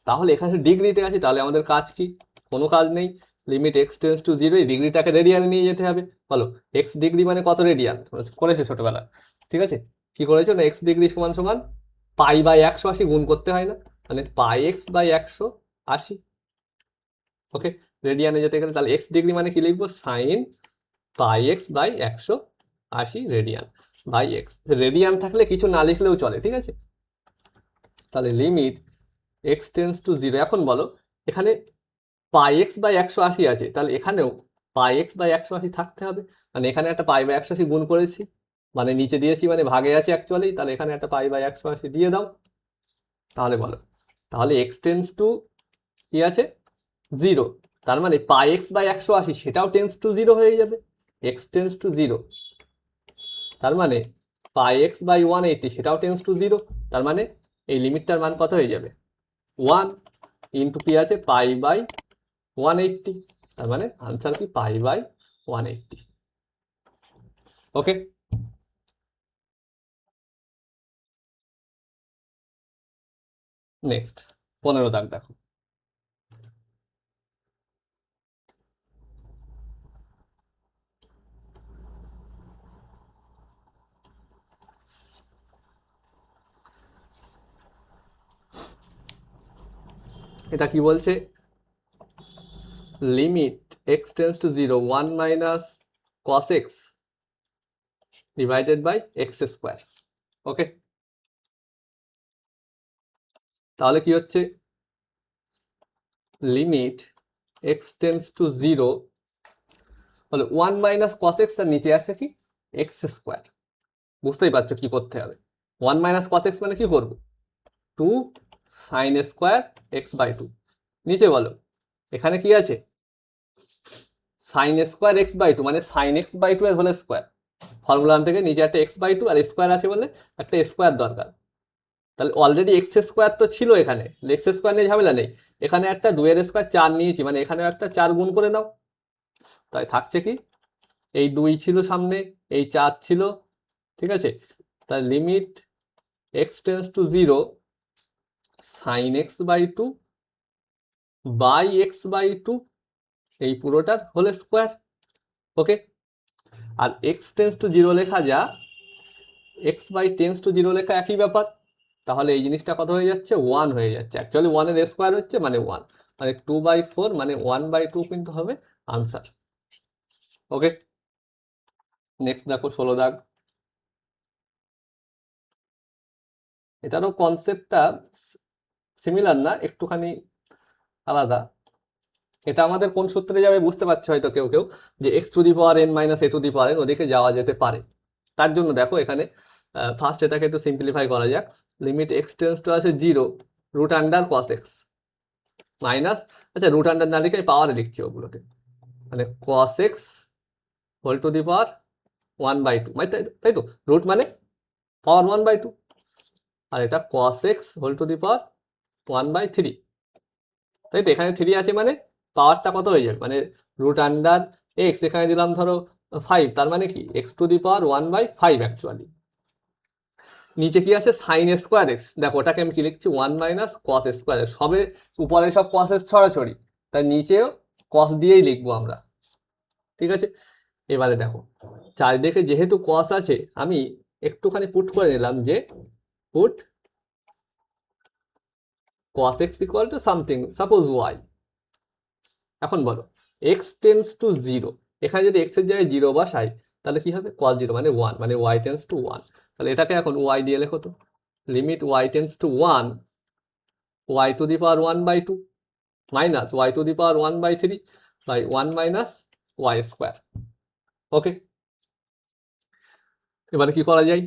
A: তাহলে এখানে ডিগ্রিতে আছে, তাহলে আমাদের কাজ কি, কোনো কাজ নেই, লিমিট এক্স টেন্স টু 0, এই ডিগ্রিটাকে রেডিয়ানে নিয়ে যেতে হবে। বলো এক্স ডিগ্রি মানে কত রেডিয়ান, করেছে ছোটবেলা, ঠিক আছে, কি করেছো না, এক্স ডিগ্রি সমান সমান পাই/180 গুণ করতে হয় না, মানে পাই এক্স বাই 180। ওকে, রেডিয়ানে যেতে গেলে তাহলে এক্স ডিগ্রি মানে কি লিখবো, sine pi x by 180 radian by x, radian থাকলে কিছু না লিখলেও চলে, ঠিক আছে। তাহলে লিমিট এক্স টেন্স টু 0, এখন বলো এখানে পাই এক্স বাই 180 আছে, তাহলে এখানেও পাই এক্স বাই 180 থাকতে হবে, মানে এখানে একটা পাই/180 গুণ করেছি, মানে নিচে দিয়েছি মানে ভাগে আছে অ্যাকচুয়ালি, তাহলে এখানে একটা পাই/180 দিয়ে দাও, তাহলে বলো, তাহলে এক্স টেন্স টু কি আছে 0, তার মানে পাই এক্স বাই 180 সেটাও টেন্স টু 0 হয়ে যাবে, এক্স টেন্স টু 0, তার মানে পাই এক্স বাই 180 সেটাও টেন্স টু 0, তার মানে এই লিমিটটার মান কত হয়ে যাবে 1 ইন্টু কি আছে পাই/180, তার মানে আনসার কি পাই/180। ওকে, নেক্সট 15 দাগ দেখো, এটা কি বলছে, limit x tends to 0 1 minus cos x divided by x square. Okay, তাহলে কি হচ্ছে, লিমিট x টেন্স টু 0 হলো 1 মাইনাস cos x আর নিচে আসে কি x স্কোয়ার। বুঝতেই পারছো কি করতে হবে, 1 মাইনাস cos x মানে কি করবো, 2 সাইন স্কোয়ার এক্স বাই 2, নিচে বলো এখানে কি আছে, সাইন স্কোয়ার এক্স বাই 2 মানে সাইন এক্স বাই 2 এর হোল স্কোয়ার। ফর্মুলা থেকে নিচে একটা এক্স বাই 2 আর স্কোয়ার আছে বলে একটা স্কোয়ার দরকার। তাহলে অলরেডি এক্স স্কোয়ার তো ছিল এখানে, এক্স স্কোয়ার নিয়ে ঝামেলা নেই, এখানে একটা 2 এর স্কোয়ার 4 নিয়েছি, মানে এখানেও একটা 4 গুণ করে নাও। তাই থাকছে কি, এই 2 ছিল সামনে, এই 4 ছিল, ঠিক আছে। তাই limit x tends to 0 sine x by 2 by x by 2 এই পুরোটার হোল স্কোয়ার। ওকে, আর এক্স টেন্স টু 0 লেখা যা এক্স বাই টেন্স টু 0 লেখা একই ব্যাপার। তাহলে এই জিনিসটা কত হয়ে যাচ্ছে, 1 হয়ে যাচ্ছে। অ্যাকচুয়ালি 1 এর স্কোয়ার হচ্ছে মানে 1, মানে 2/4 মানে 1/2 কিন্তু হবে আনসার। ওকে, নেক্সট দেখো 16 দাগ, এটারও কনসেপ্টটা সিমিলার না, একটুখানি আলাদা। এটা আমাদের কোন সূত্রে যাবে বুঝতে পারছো হয়তো কেউ কেউ, যে x to the power n minus a to the power N, ওদিকে যাওয়া যেতে পারে। তার জন্য দেখো এখানে ফার্স্ট এটাকে একটু সিম্পলিফাই করা যাক। লিমিট এক্স টেন্স টু আছে 0 root under cos x minus, আচ্ছা রুট আন্ডার না লিখে পাওয়ারে লিখছি ওগুলোকে, মানে cos x whole to the power 1/2, মানে তাই তো, রুট মানে পাওয়ার 1/2, আর এটা cos x whole to the power 1/3, তাই তো। এখানে 3 আছে মানে পাওয়ারটা কত হয়ে যাবে, মানে রুট আন্ডার এক্স এখানে দিলাম ধরো 5, তার মানে কি x to the power 1/5 actually. নিচে কি আছে সাইন স্কোয়ার এক্স, দেখো ওটাকে আমি কি লিখছি 1 মাইনাস কস স্কোয়ার, সবে উপরে সব কসের ছড়াছড়ি, তাই নিচেও কস দিয়েই লিখবো আমরা, ঠিক আছে। এবারে দেখো চারিদিকে যেহেতু কস আছে, আমি একটুখানি পুট করে নিলাম যে put cos x equal to something, suppose y। এখন বলো x টেন্স টু 0, এখানে যদি x এর জায়গায় 0 বসাই তাহলে কি হবে, cos 0 মানে 1, মানে y টেন্স টু 1। তাহলে এটাকে এখন y দিয়ে লেখো তো, limit y tends to 1 y to the power 1/2 minus y to the power 1/3 by 1 minus y square. Okay, এবারে কি করা যায়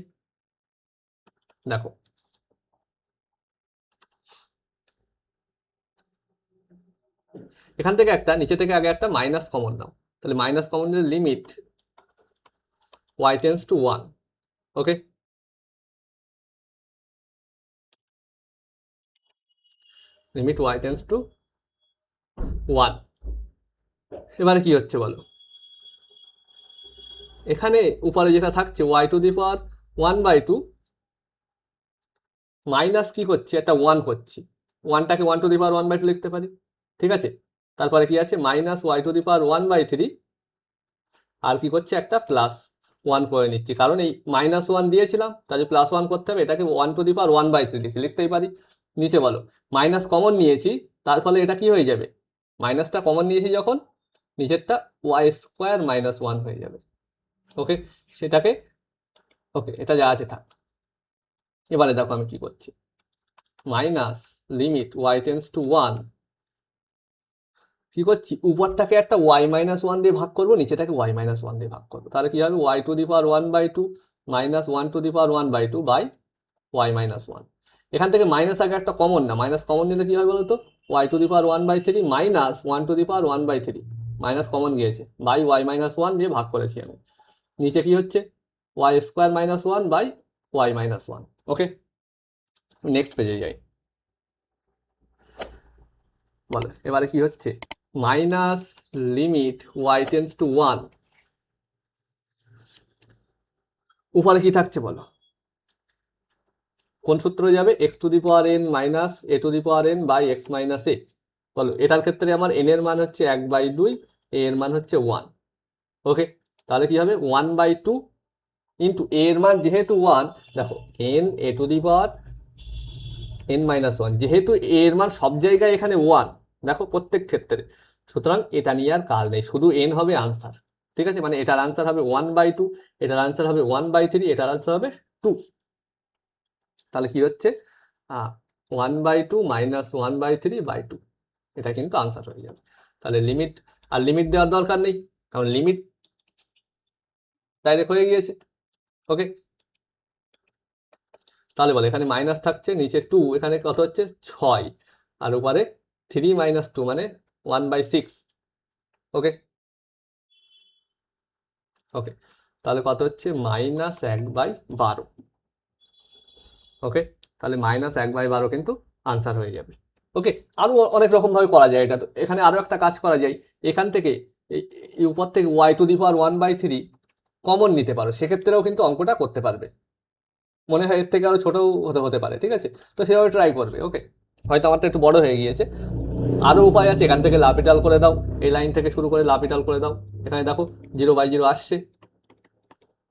A: দেখো, এখান থেকে একটা, নিচে থেকে আগে একটা মাইনাস কমন নাও, তাহলে মাইনাস কমন নিলে limit y tends to 1। Okay, limit y tends to 1। এবারে কি হচ্ছে বলো, এখানে উপরে যেটা থাকছে y to the power 1/2 minus কি করছি, একটা 1 করছি, 1টাকে 1 টু দি পাওয়ার 1/2 লিখতে পারি, ঠিক আছে। তারপরে কি আছে minus y to the power 1/3, আর কি করছে একটা প্লাস 1 করে নিচ্ছি, কারণ এই -1 দিয়েছিলাম, তাহলে +1 করতে হবে, এটাকে 1 টু দি পাওয়ার 1/3 লিখছি, লিখতেই পারি। নিচে বলো মাইনাস কমন নিয়েছি, তার ফলে এটা কি হয়ে যাবে, মাইনাসটা কমন নিয়েছি যখন, নিচেরটা y স্কোয়ার -1 হয়ে যাবে। ওকে, সেটাকে, ওকে এটা যা আছে থাক। এবারে দেখো আমি কি করছি, minus limit y tends to 1, কি করছি উপরটাকে একটা y-1 দিয়ে ভাগ করবো, নিচেটাকে y-1 দিয়ে ভাগ করবো, তাহলে কি হবে y to the power 1/2 minus 1 to the power 1/2 by y-1। এখান থেকে মাইনাস আগে একটা কমন না, মাইনাস কমন নিলে কি হবে বলতো, y to the power 1/3 minus 1 to the power 1/3, minus common গিয়েছে বাই y-1 দিয়ে ভাগ করেছি আমি, নিচে কি হচ্ছে y square -1 by y-1। Okay, next পেজে যাই, বলো এবারে কি হচ্ছে, minus limit y tends to 1, উপরে কি থাকছে বলো, কোন সূত্র যাবে? X to the power n minus a to the power n by x minus a. বলো এটার ক্ষেত্রে আমার এন এর মান হচ্ছে 1/2, এ এর মান হচ্ছে 1। ওকে, তাহলে কি হবে 1/2 ইন্টু এ এর মান যেহেতু 1, দেখো N a to the power n minus 1, যেহেতু এ এর মান সব জায়গায় এখানে 1, দেখো প্রত্যেক ক্ষেত্রে, সুতরাং এটা নিয়ে আর কাজ নেই, শুধু এন হবে আনসার। ঠিক আছে, মানে এটার আনসার হবে 1/2, এটার আনসার হবে 1/3, এটার আনসার হবে 2। তাহলে কি হচ্ছে 1/2 মাইনাস 1/3/2, এটা কিন্তু আনসার হয়ে যাবে। তাহলে লিমিট, আর লিমিট দেওয়ার দরকার নেই, কারণ লিমিট ডাইরেক্ট হয়ে গিয়েছে। ওকে, তাহলে বলে এখানে মাইনাস থাকছে, নিচে 2, এখানে কত হচ্ছে 6, আর উপরে 3 মাইনাস 2 মানে 1/6। ওকে ওকে, তাহলে কত হচ্ছে -1/12। ওকে, তাহলে -1/12 কিন্তু আনসার হয়ে যাবে। ওকে, আরো অনেক রকম ভাবে করা যায় এটা। তো এখানে আরো একটা কাজ করা যায়, এখান থেকে এই উপর থেকে y⁴ 1/3 কমন নিতে পারো, সেক্ষেত্রেও কিন্তু অঙ্কটা করতে পারবে। মনে হয় এর থেকে আরো ছোটও হতে পারে, ঠিক আছে, তো সেভাবে ট্রাই করবে। ওকে, হয়তো আমারটা একটু বড় হয়ে গিয়েছে, আরো উপায় আছে, এখান থেকে লাপিটাল করে দাও, এই লাইন থেকে শুরু করে লাপিটাল করে দাও, এখানে দেখো 0/0 আসছে।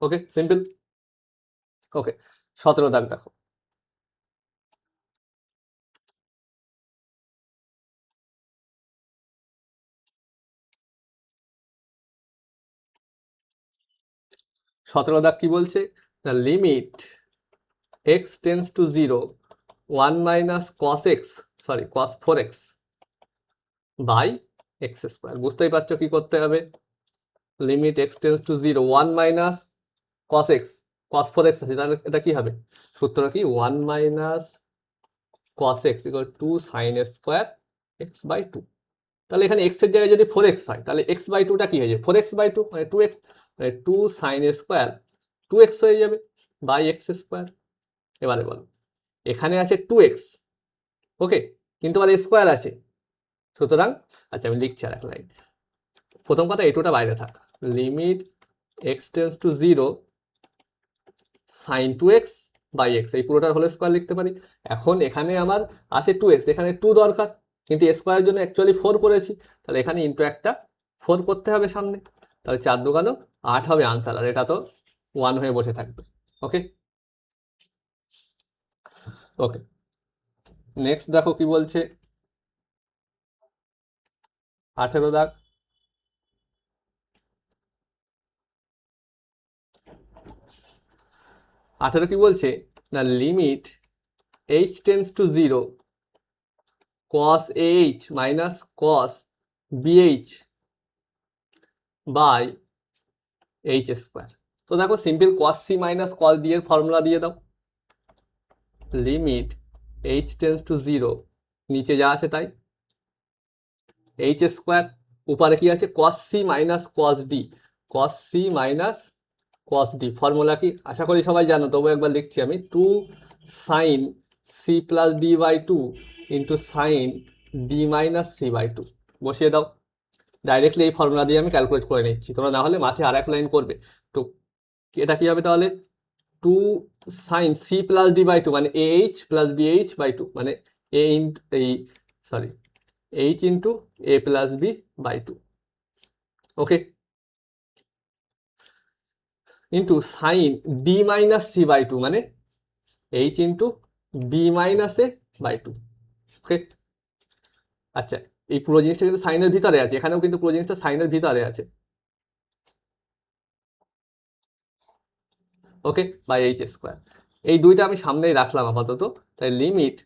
A: ওকে, সিম্পল। ওকে, 17 দাগ দেখো। সতেরো দাগ কি বলছে? The limit x tends to 0 1 minus cos x, sorry cos 4x by x square. বুঝতেই পারছো কি করতে হবে। Limit x tends to 0 1 minus cos x, cos 4x আছে, তাহলে এটা কি হবে? সূত্র কি 1 minus cos x equal to sin square x by 2। তাহলে এখানে x এর জায়গায় যদি 4x হয়, তাহলে x/2টা কি হয়ে যাবে? 4x/2 মানে 2x, মানে 2 sin স্কোয়ার 2x হয়ে যাবে বাই x স্কোয়ার। এবারে বলো, এখানে আছে 2x, ওকে, কিন্তু আবার স্কোয়ার আছে, সুতরাং আচ্ছা আমি লিখছি আর এক লাইন। প্রথম কথা এটুটা বাইরে থাক, limit x tends to 0 sin 2x by x, এই পুরোটার হোল স্কোয়ার লিখতে পারি। এখন এখানে আমার আছে 2x, এখানে 2 দরকার, কিন্তু স্কোয়ারের জন্য অ্যাকচুয়ালি 4 করেছি, তাহলে এখানে ইন্টু একটা 4 করতে হবে সামনে, তাহলে 4 2 8 হবে আনসার, আর এটা তো 1 হয়ে বসে থাকবে। ওকে ওকে, নেক্সট দেখো কি বলছে, 18 দাগ। 18 কি বলছে? না limit h tends to 0 cos ah minus cos bh by h square. তো দেখো simple cos c minus cos d এর ফর্মুলা দিয়ে দাও। লিমিট h টেন্স টু 0, নিচে যা আছে তাই, h স্কোয়ার, উপরে কি আছে cos c minus cos d, cos c minus cos d, formula কি আশা করি সবাই জানো, তবু একবার লিখছি আমি, 2 sin c plus d by 2 into sine d minus c by 2। বসিয়ে দাও, ডাইরেক্টলি এই ফর্মুলা দিয়ে আমি ক্যালকুলেট করে নিচ্ছি, তোমরা না হলে মাঝে আর এক লাইন করবে। তো এটা কি হবে তাহলে? 2 sine C plus D by 2 মানে A H plus B H by 2, মানে এ ইন্টু এই sorry H into A plus B by 2। Okay, into sine D minus C by 2 মানে H into B minus A by 2। Okay, আচ্ছা এই পুরো জিনিসটা কিন্তু সাইনের ভিতরে আছে, এখানেও কিন্তু পুরো জিনিসটা সাইনের ভিতরে আছে। ওকে, বাই এইচ স্কোয়ার, এই দুইটা আমি সামনেই রাখলাম আপাতত। তাই লিমিট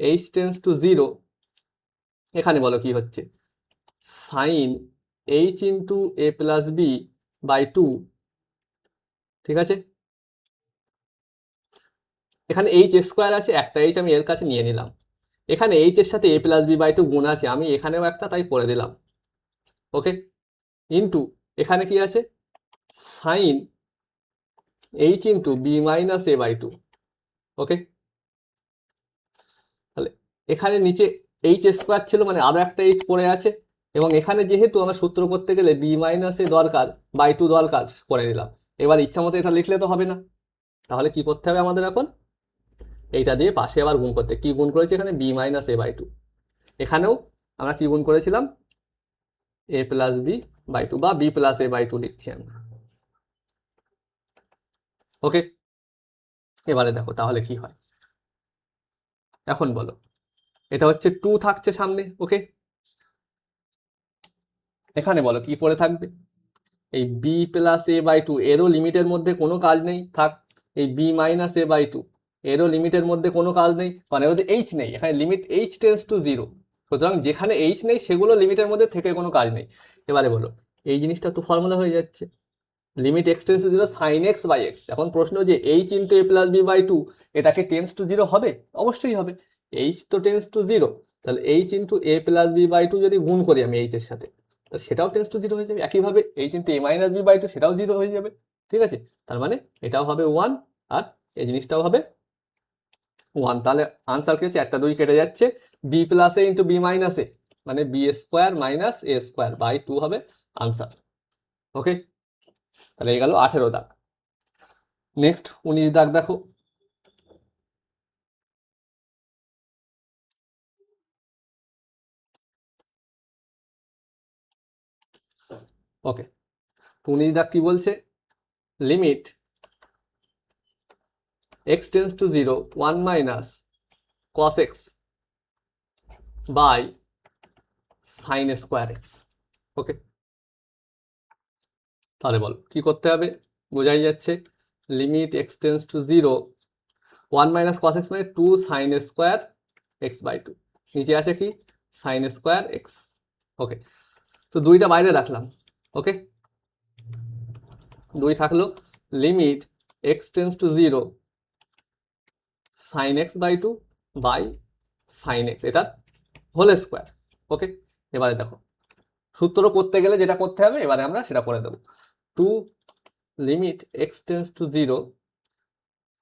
A: এইচ টেন্স টু 0, এখানে বলো কি হচ্ছে, sine H into A plus B by 2। ঠিক আছে, এখানে এইচ স্কোয়ার আছে, একটা এইচ আমি এর কাছে নিয়ে নিলাম, এখানে এইচ এর সাথে এ প্লাস বি বাই 2 গুণ আছে, আমি এখানেও একটা তাই করে দিলাম। ওকে, ইন্টু এখানে কি আছে, sine H into B minus A by 2। Okay, তাহলে এখানে নিচে এইচ স্কোয়ার ছিল, মানে আরো একটা এইচ পড়ে আছে, এবং এখানে যেহেতু আমার সূত্র করতে গেলে বি মাইনাস এ দরকার বাই 2 দরকার, করে নিলাম। এবার ইচ্ছা মতো এটা লিখলে তো হবে না, তাহলে কি করতে হবে আমাদের এখন? এইটা দিয়ে পাশে আবার গুণ করতে, কি গুণ করেছি এখানে B minus A by two, এখানেও আমরা কি গুণ করেছিলাম A plus B by two বা B plus A by two লিখছি আমরা। ওকে, এবারে দেখো তাহলে কি হয়, এখন বলো, এটা হচ্ছে 2 থাকছে সামনে। ওকে, এখানে বলো কি পড়ে থাকবে, এই B plus A by two এরও লিমিটের মধ্যে কোনো কাজ নেই, থাক। এই B minus A by two এরও লিমিটের মধ্যে কোনো কাজ নেই, মানে এর মধ্যে এইচ নেই, এখানে limit h tends to zero, সুতরাং যেখানে এইচ নেই সেগুলো লিমিটের মধ্যে থেকে কোনো কাজ নেই। এবারে বলো, এই জিনিসটা তো ফর্মুলা হয়ে যাচ্ছে, limit x tends to zero sine x by x. এখন প্রশ্ন যে H into A plus B by two এটাকে টেন্স টু জিরো হবে, অবশ্যই হবে, এইচ তো টেন্স টু জিরো, তাহলে H into A plus B by two যদি গুণ করি আমি এইচ এর সাথে, সেটাও টেন্স টু জিরো হয়ে যাবে। একইভাবে H into A minus B by two সেটাও জিরো হয়ে যাবে, ঠিক আছে। তার মানে এটাও হবে 1 আর এই জিনিসটাও হবে 1। তাহলে আনসার কি হচ্ছে, একটা 2 কেটে যাচ্ছে, B plus A into B minus A মানে B square minus A square by two হবে আনসার। ওকে, তাহলে এই গেল 18 দাগ। নেক্সট 19 দাগ দেখো, ওকে 19 দাগ কি বলছে, limit x tends to zero 1 minus cos x by sine square x. Okay, তাহলে বল কি করতে হবে, বোঝাই যাচ্ছে, limit x tends to zero 1 minus cos x মানে 2 sine square x by two, নিচে আছে কি সাইন স্কোয়ার এক্স। ওকে, তো দুইটা বাইরে রাখলাম। ওকে, 2 থাকলো, limit x tends to zero sine x by two by sine x, এটা হোল স্কোয়ার। ওকে, এবারে দেখো সূত্র করতে গেলে যেটা করতে হবে এবারে আমরা সেটা করে দেবো, two limit x tends to zero,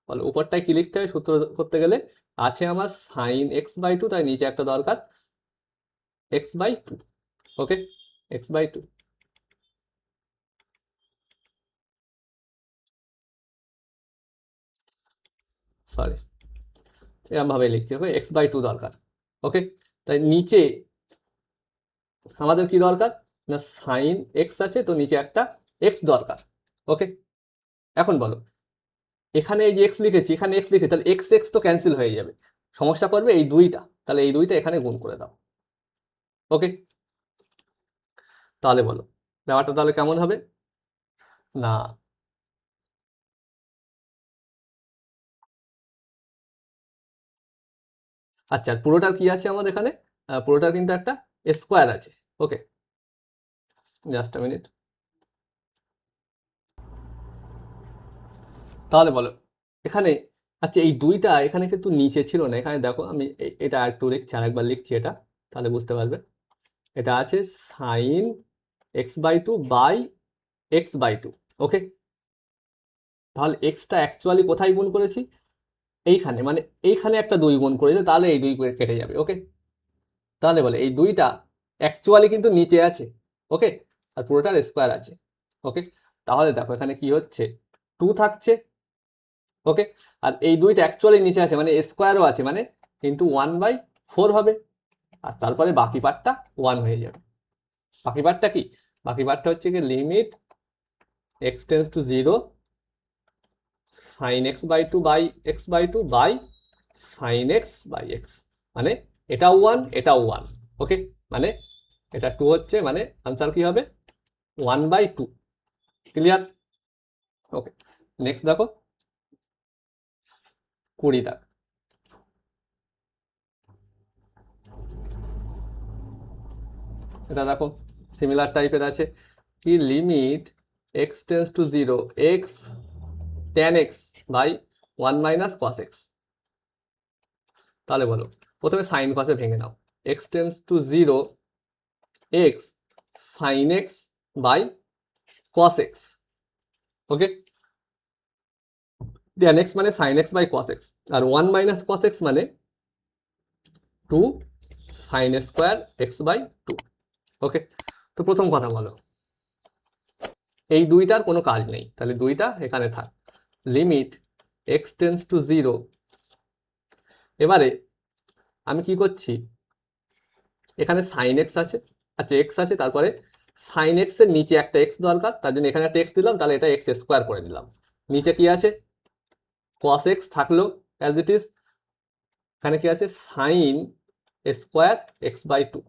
A: বলো উপরটায় কি লিখতে হবে সূত্র করতে গেলে, আছে আমার সাইন এক্স বাই টু, তাই নিচে একটা দরকার x by two. Okay, x by two, sorry এরকম ভাবে লিখতে হবে, এক্স বাই টু দরকার। ওকে, তাই নিচে আমাদের কি দরকার না সাইন এক্স আছে, তো নিচে একটা এক্স দরকার। ওকে, এখন বলো এখানে এই যে এক্স লিখেছি, এখানে এক্স লিখে, তাহলে এক্স এক্স তো ক্যান্সেল হয়ে যাবে, সমস্যা করবে এই দুইটা, তাহলে এই দুইটা এখানে গুণ করে দাও। ওকে, তাহলে বলো ব্যাপারটা তাহলে কেমন হবে, না আচ্ছা পুরোটার কি আছে আমার এখানে, পুরোটার কিন্তু একটা স্কোয়ার আছে। ওকে, জাস্ট আ মিনিট, তাহলে বলো এখানে, আচ্ছা এই দুইটা এখানে কিন্তু নিচে ছিল না, এখানে দেখো আমি এটা একটু লিখছি, আরেকবার লিখছি এটা, তাহলে বুঝতে পারবে। এটা আছে sine x by two by x by two. Okay, তাহলে এক্সটা অ্যাকচুয়ালি কোথায় গুণ করেছি, এইখানে, মানে এইখানে একটা 2 গুণ করেছে, তাহলে এই 2 কেটে যাবে। ওকে, তাহলে বলে এই দুইটা অ্যাকচুয়ালি কিন্তু নিচে আছে। ওকে, আর পুরোটার স্কোয়ার আছে। ওকে, তাহলে দেখো এখানে কি হচ্ছে 2 থাকছে। ওকে, আর এই দুইটা অ্যাকচুয়ালি নিচে আছে মানে স্কোয়ারও আছে, মানে কিন্তু 1/4 হবে, আর তারপরে বাকি পার্টটা 1 হয়ে যাবে। বাকি পার্টটা কি, বাকি পার্টটা হচ্ছে কি limit x tends to zero sine x by two by x by two by sine x by x, মানে এটাও 1 এটাও 1। ওকে, মানে এটা 2 হচ্ছে, মানে আনসার কি হবে 1/2। ক্লিয়ার? ওকে, নেক্সট দেখো 20 দাগ, এটা দেখো সিমিলার টাইপের আছে, কি limit x tends to zero x tan x by 1 minus cos x. তাহলে বলো প্রথমে সাইন কসে ভেঙে নাও, x tends to zero x sine x by cos x. Okay, tan x মানে sine x by cos x, আর 1 minus cos x মানে 2 sine square x by two. Okay, তো প্রথম কথা বলো এই দুইটার কোনো কাজ নেই, তাহলে দুইটা এখানে থাক, limit x tends to zero এবারে আমি কি করছি, এখানে সাইন এক্স আছে, আচ্ছা এক্স আছে, তারপরে সাইন এক্স এর নিচে একটা এক্স দরকার, তার জন্য এখানে একটা এক্স দিলাম, তাহলে এটা এক্স স্কোয়ার করে দিলাম। নিচে কি আছে, কস এক্স থাকলো অ্যাজ ইট ইজ, এখানে কি আছে sine square x by two.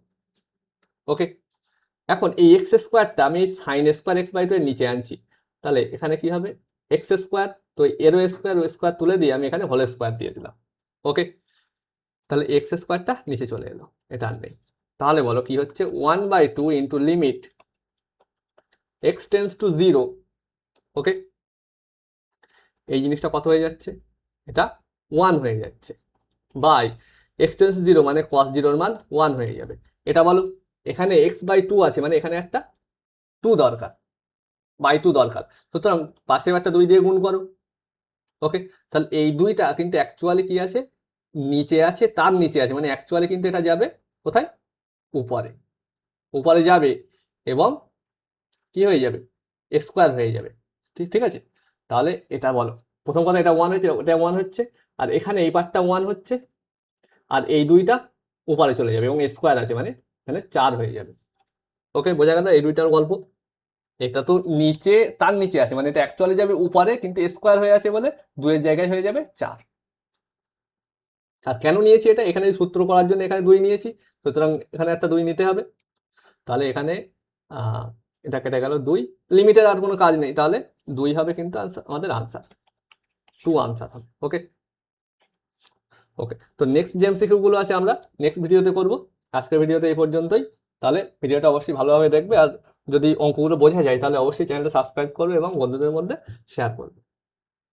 A: Okay, এখন এই এক্স স্কোয়ারটা আমি sine square x by two এর নিচে আনছি, তাহলে এখানে কি হবে এক্স স্কোয়ার, তো এরও স্কোয়ার ও স্কোয়ার তুলে দিয়ে আমি এখানে হোল স্কোয়ার দিয়ে দিলাম। ওকে, তাহলে এক্স স্কোয়ারটা নিচে চলে এলো, এটা আর নেই। তাহলে বলো কি হচ্ছে, 1/2 into limit x tends to zero. Okay, এই জিনিসটা কত হয়ে যাচ্ছে, এটা 1 হয়ে যাচ্ছে, by x tends to zero মানে কস জিরোর মান 1 হয়ে যাবে। এটা বলো, এখানে এক্স বাই টু আছে মানে এখানে একটা 2 দরকার, বাই 2 দরকার, সুতরাং পাশেও একটা 2 দিয়ে গুণ করো। ওকে, তাহলে এই 2টা কিন্তু অ্যাকচুয়ালি কি আছে, নিচে আছে, তার নিচে আছে, মানে অ্যাকচুয়ালি কিন্তু এটা যাবে কোথায়, উপরে, উপরে যাবে এবং কি হয়ে যাবে, স্কোয়ার হয়ে যাবে। ঠিক ঠিক আছে, তাহলে এটা বলো, প্রথম কথা এটা 1 হচ্ছে, এটা 1 হচ্ছে, আর এখানে এই পার্টটা 1 হচ্ছে, আর এই 2টা উপরে চলে যাবে এবং স্কোয়ার আছে মানে এখানে 4 হয়ে যাবে। ওকে, বোঝা গেল এই 2টার গল্প। এটা তো নিচে, তার নিচে আছে মানে এটা অ্যাকচুয়ালি যাবে উপরে, কিন্তু স্কোয়ার হয়ে আছে বলে 2 এর জায়গায় হয়ে যাবে 4। আর কেন নিয়েছি এটা, এখানে সূত্র করার জন্য এখানে 2 নিয়েছি, সুতরাং এখানে একটা 2 নিতে হবে। তাহলে এখানে আহ এটা কেটে গেল 2, লিমিটের আর কোনো কাজ নেই, তাহলে 2 হবে কিন্তু আমাদের আনসার, 2 আনসার হবে। ওকে, ওকে, তো নেক্সট যে এমসিকিউ গুলো আছে আমরা নেক্সট ভিডিওতে করব, আজকের ভিডিওতে এই পর্যন্তই। তাহলে ভিডিওটা অবশ্যই ভালোভাবে দেখবে, আর যদি অঙ্কগুলো বোঝা যায় তাহলে অবশ্যই চ্যানেলটা সাবস্ক্রাইব করবে এবং বন্ধুদের মধ্যে শেয়ার করবে।